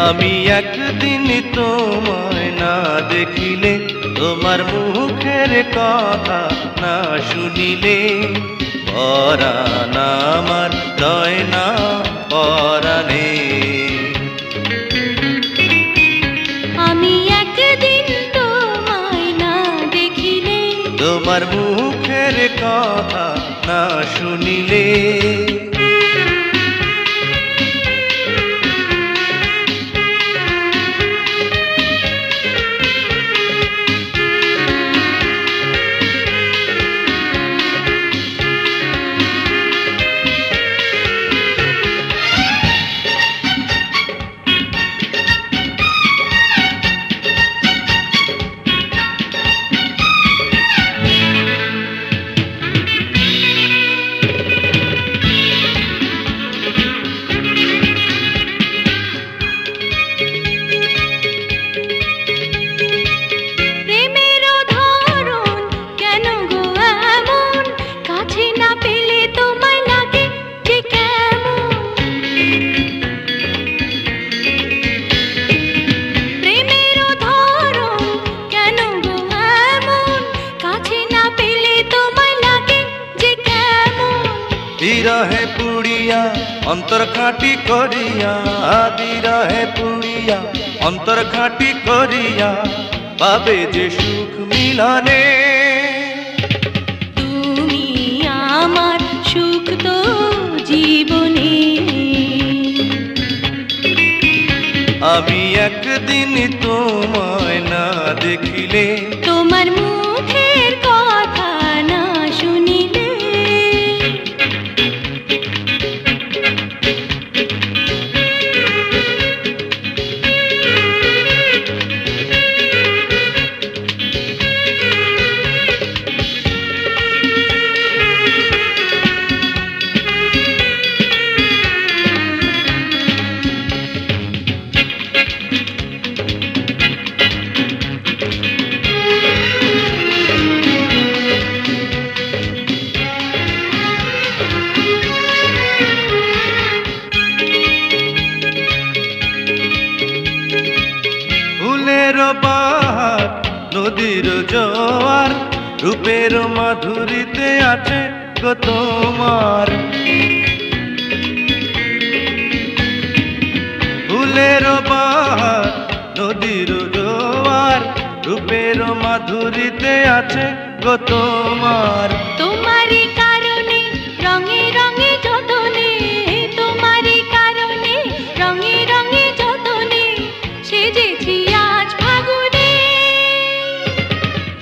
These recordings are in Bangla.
আমি একদিন তোমায় না দেখিলে, তোমার মুখের কথা না শুনিলে, পরাণ আমার রয় না পরাণে। আমি একদিন তোমায় না দেখিলে, তোমার মুখের কথা না শুনিলে, বিরহে পুড়িয়া অন্তর খাঁটি করিয়া, বিরহে পুড়িয়া অন্তর খাঁটি করিয়া, পাবে যে সুখ মিলনে। তুমি আমার সুখ তো জীবনে। আমি একদিন তোমায় না দেখিলে, তোমার মুখের কথা না শুনিলে, বাহার নদীর জোয়ার, রূপের মাধুরীতে আছে গো তোমার। ফুলের বাহার নদীর জোয়ার, রূপের মাধুরীতে আছে গো তোমার। তোমারই কারণে রঙে রঙে যতনে, তোমারই কারণে রঙে রঙে যতনে, সেজেছি আজ ফাগুনে।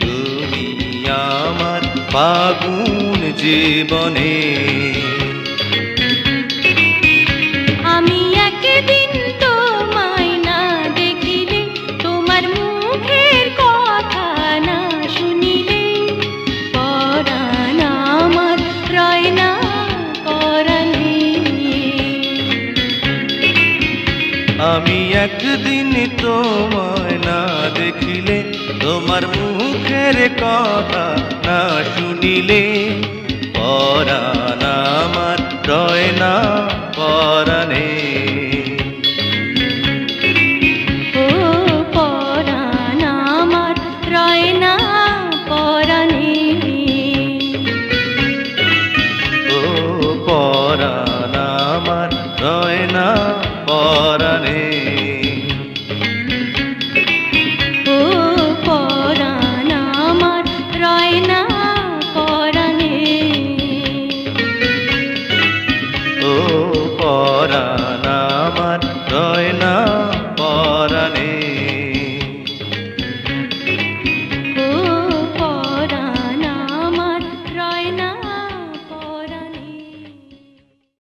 তুমি আমার ফাগুন জীবনে। আমি একদিন তোমায় না দেখিলে, তোমার মুখের কথা না শুনিলে, পরাণ আমার রয় না পরাণে। আমি একদিন তোমায় না দেখিলে, তোমার মুখের কথা না শুনিলে, পরাণ আমার রয় না পরাণে। ও পরাণ আমার রয় না পরাণে। ও পরাণ আমার রয় না পরাণে। ও পরাণ আমার রয় না পরাণে। ও পরাণ